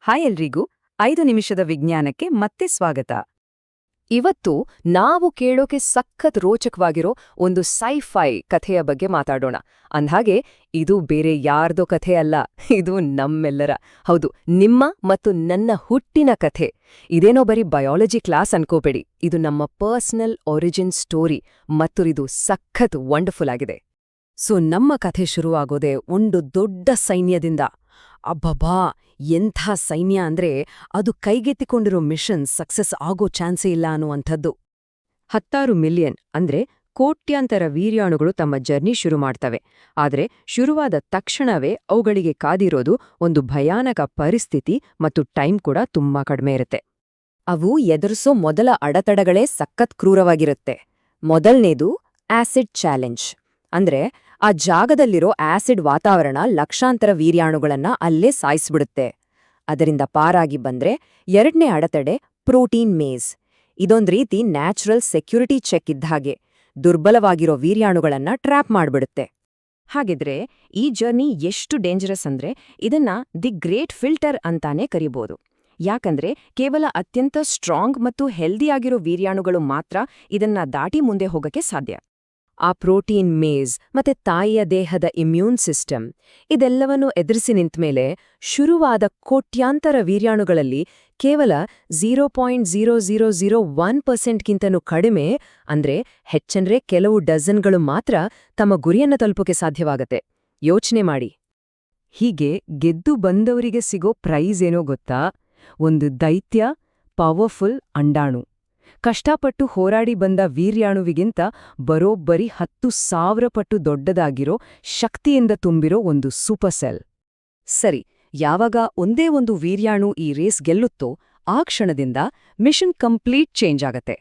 Hi ಎಲ್ರಿಗೂ 5 ನಿಮಿಷದ ವಿಜ್ಞಾನಕ್ಕೆ ಮತ್ತೆ ಸ್ವಾಗತ. ಇವತ್ತು ನಾವು ಕೇಳೋಕೆ ಸಖತ್ ರೋಚಕವಾಗಿರೋ ಒಂದು ಸೈ-ಫೈ ಕಥೆಯ ಬಗ್ಗೆ ಮಾತಾಡೋಣ. ಅಂದ್ಹಾಗೆ ಇದು ಬೇರೆ ಯಾರ್ದೋ ಕಥೆ ಅಲ್ಲ, ಇದು ನಮ್ಮೆಲ್ಲರ, ಹೌದು, ನಿಮ್ಮ ಮತ್ತು ನನ್ನ ಹುಟ್ಟಿನ ಕಥೆ. ಇದೇನೋ ಬರೀ ಬಯಾಲಜಿ ಕ್ಲಾಸ್ ಅನ್ಕೋಬೇಡಿ, ಇದು ನಮ್ಮ ಪರ್ಸನಲ್ ಒರಿಜಿನ್ ಸ್ಟೋರಿ ಮತ್ತು ಇದು ಸಖತ್ ವಂಡರ್ಫುಲ್ ಆಗಿದೆ. ನಮ್ಮ ಕಥೆ ಶುರುವಾಗೋದೆ ಒಂದು ದೊಡ್ಡ ಸೈನ್ಯದಿಂದ. ಅಬ್ಬಬ್ಬಾ, ಎಂಥ ಸೈನ್ಯ ಅಂದ್ರೆ ಅದು ಕೈಗೆತ್ತಿಕೊಂಡಿರೋ ಮಿಷನ್ ಸಕ್ಸಸ್ ಆಗೋ ಚಾನ್ಸೇ ಇಲ್ಲ ಅನ್ನುವಂಥದ್ದು. 16 ಮಿಲಿಯನ್ ಅಂದ್ರೆ ಕೋಟ್ಯಾಂತರ ವೀರ್ಯಾಣುಗಳು ತಮ್ಮ ಜರ್ನಿ ಶುರು ಮಾಡ್ತವೆ. ಆದ್ರೆ ಶುರುವಾದ ತಕ್ಷಣವೇ ಅವುಗಳಿಗೆ ಕಾದಿರೋದು ಒಂದು ಭಯಾನಕ ಪರಿಸ್ಥಿತಿ ಮತ್ತು ಟೈಮ್ ಕೂಡ ತುಂಬಾ ಕಡಿಮೆ ಇರುತ್ತೆ. ಅವು ಎದುರಿಸೋ ಮೊದಲ ಅಡತಡಗಳೇ ಸಖತ್ ಕ್ರೂರವಾಗಿರುತ್ತೆ. ಮೊದಲ್ನೇದು ಆಸಿಡ್ ಚಾಲೆಂಜ್. ಅಂದ್ರೆ ಆ ಜಾಗದಲ್ಲಿರೋ ಆಸಿಡ್ ವಾತಾವರಣ ಲಕ್ಷಾಂತರ ವೀರ್ಯಾಣುಗಳನ್ನ ಅಲ್ಲೇ ಸಾಯಿಸ್ಬಿಡುತ್ತೆ. ಅದರಿಂದ ಪಾರಾಗಿ ಬಂದ್ರೆ ಎರಡನೇ ಅಡತಡೆ ಪ್ರೋಟೀನ್ ಮೇಜ್. ಇದೊಂದ್ ರೀತಿ ನ್ಯಾಚುರಲ್ ಸೆಕ್ಯೂರಿಟಿ ಚೆಕ್ ಇದ್ಹಾಗೆ, ದುರ್ಬಲವಾಗಿರೋ ವೀರ್ಯಾಣುಗಳನ್ನ ಟ್ರ್ಯಾಪ್ ಮಾಡ್ಬಿಡುತ್ತೆ. ಹಾಗಿದ್ರೆ ಈ ಜರ್ನಿ ಎಷ್ಟು ಡೇಂಜರಸ್ ಅಂದ್ರೆ ಇದನ್ನ ದಿ ಗ್ರೇಟ್ ಫಿಲ್ಟರ್ ಅಂತಾನೆ ಕರಿಬೋದು. ಯಾಕಂದ್ರೆ ಕೇವಲ ಅತ್ಯಂತ ಸ್ಟ್ರಾಂಗ್ ಮತ್ತು ಹೆಲ್ದಿಯಾಗಿರೋ ವೀರ್ಯಾಣುಗಳು ಮಾತ್ರ ಇದನ್ನ ದಾಟಿ ಮುಂದೆ ಹೋಗಕ್ಕೆ ಸಾಧ್ಯ. ಆ ಪ್ರೋಟೀನ್ ಮೇಜ್ ಮತ್ತೆ ತಾಯಿಯ ದೇಹದ ಇಮ್ಯೂನ್ ಸಿಸ್ಟಮ್ ಇದೆಲ್ಲವನ್ನೂ ಎದುರಿಸಿ ನಿಂತ್ಮೇಲೆ ಶುರುವಾದ ಕೋಟ್ಯಾಂತರ ವೀರ್ಯಾಣುಗಳಲ್ಲಿ ಕೇವಲ 0.0001%ಗಿಂತನೂ ಕಡಿಮೆ, ಅಂದ್ರೆ ಹೆಚ್ಚಂದ್ರೆ ಕೆಲವು ಡಜನ್ಗಳು ಮಾತ್ರ ತಮ್ಮ ಗುರಿಯನ್ನ ತಲುಪೋಕೆ ಸಾಧ್ಯವಾಗತ್ತೆ. ಯೋಚನೆ ಮಾಡಿ. ಹೀಗೆ ಗೆದ್ದು ಬಂದವರಿಗೆ ಸಿಗೋ ಪ್ರೈಸ್ ಏನೋ ಗೊತ್ತಾ? ಒಂದು ದೈತ್ಯ, ಪವರ್ಫುಲ್ ಅಂಡಾಣು. ಕಷ್ಟಪಟ್ಟು ಹೋರಾಡಿ ಬಂದ ವೀರ್ಯಾಣುವಿಗಿಂತ ಬರೋಬ್ಬರಿ 10,000 ಪಟ್ಟು ದೊಡ್ಡದಾಗಿರೋ ಶಕ್ತಿಯಿಂದ ತುಂಬಿರೋ ಒಂದು ಸೂಪರ್ ಸೆಲ್. ಸರಿ, ಯಾವಾಗ ಒಂದೇ ಒಂದು ವೀರ್ಯಾಣು ಈ ರೇಸ್ ಗೆಲ್ಲುತ್ತೋ ಆ ಕ್ಷಣದಿಂದ ಮಿಷನ್ ಕಂಪ್ಲೀಟ್ ಚೇಂಜ್ ಆಗತ್ತೆ.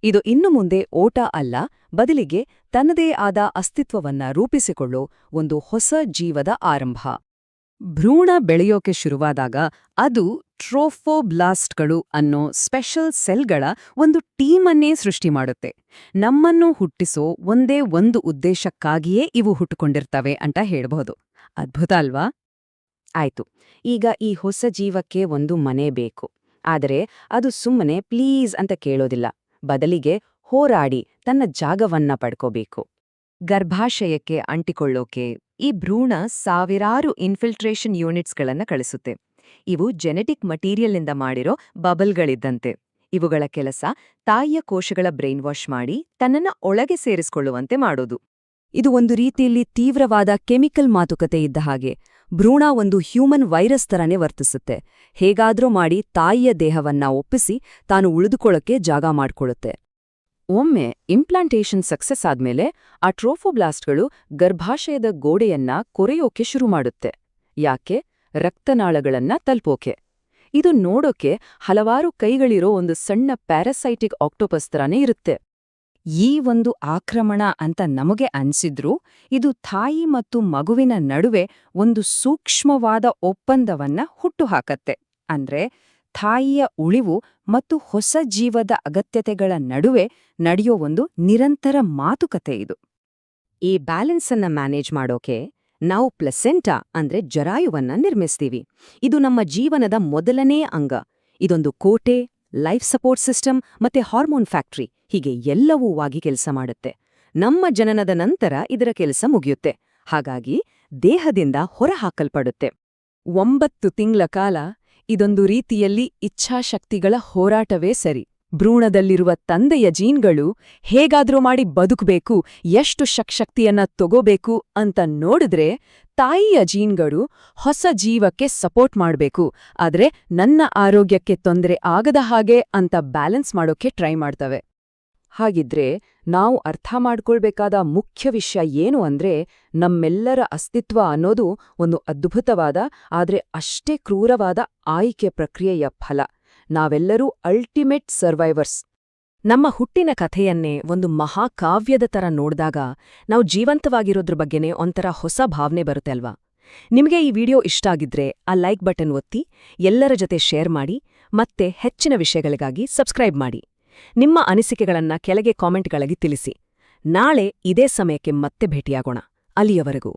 ಇದು ಇನ್ನು ಮುಂದೆ ಓಟ ಅಲ್ಲ, ಬದಲಿಗೆ ತನ್ನದೇ ಆದ ಅಸ್ತಿತ್ವವನ್ನ ರೂಪಿಸಿಕೊಳ್ಳೋ ಒಂದು ಹೊಸ ಜೀವದ ಆರಂಭ. ಭ್ರೂಣ ಬೆಳೆಯೋಕೆ ಶುರುವಾದಾಗ ಅದು ಟ್ರೋಫೋಬ್ಲಾಸ್ಟ್ಗಳು ಅನ್ನೋ ಸ್ಪೆಷಲ್ ಸೆಲ್ಗಳ ಒಂದು ಟೀಮನ್ನೇ ಸೃಷ್ಟಿ ಮಾಡುತ್ತೆ. ನಮ್ಮನ್ನು ಹುಟ್ಟಿಸೋ ಒಂದೇ ಒಂದು ಉದ್ದೇಶಕ್ಕಾಗಿಯೇ ಇವು ಹುಟ್ಟುಕೊಂಡಿರ್ತವೆ ಅಂತ ಹೇಳ್ಬಹುದು. ಅದ್ಭುತ ಅಲ್ವಾ? ಆಯ್ತು, ಈಗ ಈ ಹೊಸ ಜೀವಕ್ಕೆ ಒಂದು ಮನೆ ಬೇಕು. ಆದರೆ ಅದು ಸುಮ್ಮನೆ ಪ್ಲೀಸ್ ಅಂತ ಕೇಳೋದಿಲ್ಲ, ಬದಲಿಗೆ ಹೋರಾಡಿ ತನ್ನ ಜಾಗವನ್ನ ಪಡ್ಕೋಬೇಕು. ಗರ್ಭಾಶಯಕ್ಕೆ ಅಂಟಿಕೊಳ್ಳೋಕೆ ಈ ಭ್ರೂಣ ಸಾವಿರಾರು ಇನ್ಫಿಲ್ಟ್ರೇಷನ್ ಯೂನಿಟ್ಸ್ಗಳನ್ನ ಕಳಿಸುತ್ತೆ. ಇವು ಜೆನೆಟಿಕ್ ಮಟೀರಿಯಲ್ನಿಂದ ಮಾಡಿರೋ ಬಬಲ್ಗಳಿದ್ದಂತೆ. ಇವುಗಳ ಕೆಲಸ ತಾಯಿಯ ಕೋಶಗಳ ಬ್ರೈನ್ ವಾಶ್ ಮಾಡಿ ತನ್ನನ್ನ ಒಳಗೆ ಸೇರಿಸಿಕೊಳ್ಳುವಂತೆ ಮಾಡೋದು. ಇದು ಒಂದು ರೀತಿಯಲ್ಲಿ ತೀವ್ರವಾದ ಕೆಮಿಕಲ್ ಮಾತುಕತೆ ಇದ್ದ ಹಾಗೆ. ಭ್ರೂಣ ಒಂದು ಹ್ಯೂಮನ್ ವೈರಸ್ ತರನೇ ವರ್ತಿಸುತ್ತೆ. ಹೇಗಾದ್ರೂ ಮಾಡಿ ತಾಯಿಯ ದೇಹವನ್ನ ಒಪ್ಪಿಸಿ ತಾನು ಉಳಿದುಕೊಳ್ಳೋಕೆ ಜಾಗ ಮಾಡ್ಕೊಳ್ಳುತ್ತೆ. ಒಮ್ಮೆ ಇಂಪ್ಲಾಂಟೇಷನ್ ಸಕ್ಸಸ್ ಆದ್ಮೇಲೆ ಆ ಟ್ರೋಫೋಬ್ಲಾಸ್ಟ್ಗಳು ಗರ್ಭಾಶಯದ ಗೋಡೆಯನ್ನ ಕೊರೆಯೋಕೆ ಶುರು ಮಾಡುತ್ತೆ. ಯಾಕೆ? ರಕ್ತನಾಳಗಳನ್ನ ತಲುಪೋಕೆ. ಇದು ನೋಡೋಕೆ ಹಲವಾರು ಕೈಗಳಿರೋ ಒಂದು ಸಣ್ಣ ಪ್ಯಾರಾಸೈಟಿಕ್ ಆಕ್ಟೋಪಸ್ ತರಾನೇ ಇರುತ್ತೆ. ಈ ಒಂದು ಆಕ್ರಮಣ ಅಂತ ನಮಗೆ ಅನ್ಸಿದ್ರೂ ಇದು ತಾಯಿ ಮತ್ತು ಮಗುವಿನ ನಡುವೆ ಒಂದು ಸೂಕ್ಷ್ಮವಾದ ಒಪ್ಪಂದವನ್ನ ಹುಟ್ಟುಹಾಕತ್ತೆ. ಅಂದ್ರೆ ತಾಯಿಯ ಉಳಿವು ಮತ್ತು ಹೊಸ ಜೀವದ ಅಗತ್ಯತೆಗಳ ನಡುವೆ ನಡೆಯೋ ಒಂದು ನಿರಂತರ ಮಾತುಕತೆ ಇದು. ಈ ಬ್ಯಾಲೆನ್ಸನ್ನ ಮ್ಯಾನೇಜ್ ಮಾಡೋಕೆ ನಾವು ಪ್ಲೆಸೆಂಟಾ ಅಂದ್ರೆ ಜರಾಯುವನ್ನ ನಿರ್ಮಿಸ್ತೀವಿ. ಇದು ನಮ್ಮ ಜೀವನದ ಮೊದಲನೇ ಅಂಗ. ಇದೊಂದು ಕೋಟೆ, ಲೈಫ್ ಸಪೋರ್ಟ್ ಸಿಸ್ಟಮ್ ಮತ್ತೆ ಹಾರ್ಮೋನ್ ಫ್ಯಾಕ್ಟ್ರಿ, ಹೀಗೆ ಎಲ್ಲವೂ ಆಗಿ ಕೆಲಸ ಮಾಡುತ್ತೆ. ನಮ್ಮ ಜನನದ ನಂತರ ಇದರ ಕೆಲಸ ಮುಗಿಯುತ್ತೆ. ಹಾಗಾಗಿ ದೇಹದಿಂದ ಹೊರಹಾಕಲ್ಪಡುತ್ತೆ. 9 ತಿಂಗಳ ಕಾಲ ಇದೊಂದು ರೀತಿಯಲ್ಲಿ ಇಚ್ಛಾಶಕ್ತಿಗಳ ಹೋರಾಟವೇ ಸರಿ. ಭ್ರೂಣದಲ್ಲಿರುವ ತಂದೆಯ ಜೀನ್ಗಳು ಹೇಗಾದ್ರೂ ಮಾಡಿ ಬದುಕಬೇಕು, ಎಷ್ಟು ಶಕ್ತಿಯನ್ನ ತಗೋಬೇಕು ಅಂತ ನೋಡಿದ್ರೆ ತಾಯಿಯ ಜೀನ್ಗಳು ಹೊಸ ಜೀವಕ್ಕೆ ಸಪೋರ್ಟ್ ಮಾಡ್ಬೇಕು, ಆದ್ರೆ ನನ್ನ ಆರೋಗ್ಯಕ್ಕೆ ತೊಂದರೆ ಆಗದ ಹಾಗೆ ಅಂತ ಬ್ಯಾಲೆನ್ಸ್ ಮಾಡೋಕೆ ಟ್ರೈ ಮಾಡ್ತವೆ. ಹಾಗಿದ್ರೆ ನಾವು ಅರ್ಥ ಮಾಡ್ಕೊಳ್ಬೇಕಾದ ಮುಖ್ಯ ವಿಷಯ ಏನು ಅಂದ್ರೆ ನಮ್ಮೆಲ್ಲರ ಅಸ್ತಿತ್ವ ಅನ್ನೋದು ಒಂದು ಅದ್ಭುತವಾದ ಆದ್ರೆ ಅಷ್ಟೇ ಕ್ರೂರವಾದ ಆಯ್ಕೆ ಪ್ರಕ್ರಿಯೆಯ ಫಲ. ನಾವೆಲ್ಲರೂ ಅಲ್ಟಿಮೇಟ್ ಸರ್ವೈವರ್ಸ್. ನಮ್ಮ ಹುಟ್ಟಿನ ಕಥೆಯನ್ನೇ ಒಂದು ಮಹಾಕಾವ್ಯದ ತರ ನೋಡ್ದಾಗ ನಾವು ಜೀವಂತವಾಗಿರೋದ್ರ ಬಗ್ಗೆನೇ ಒಂಥರ ಹೊಸ ಭಾವನೆ ಬರುತ್ತೆ ಅಲ್ವಾ? ನಿಮಗೆ ಈ ವಿಡಿಯೋ ಇಷ್ಟ ಆಗಿದ್ರೆ ಆ ಲೈಕ್ ಬಟನ್ ಒತ್ತಿ, ಎಲ್ಲರ ಜೊತೆ ಶೇರ್ ಮಾಡಿ, ಮತ್ತೆ ಹೆಚ್ಚಿನ ವಿಷಯಗಳಿಗಾಗಿ ಸಬ್ಸ್ಕ್ರೈಬ್ ಮಾಡಿ. ನಿಮ್ಮ ಅನಿಸಿಕೆಗಳನ್ನ ಕೆಳಗೆ ಕಾಮೆಂಟ್ಗಳಲ್ಲಿ ತಿಳಿಸಿ. ನಾಳೆ ಇದೇ ಸಮಯಕ್ಕೆ ಮತ್ತೆ ಭೇಟಿಯಾಗೋಣ. ಅಲ್ಲಿಯವರೆಗೂ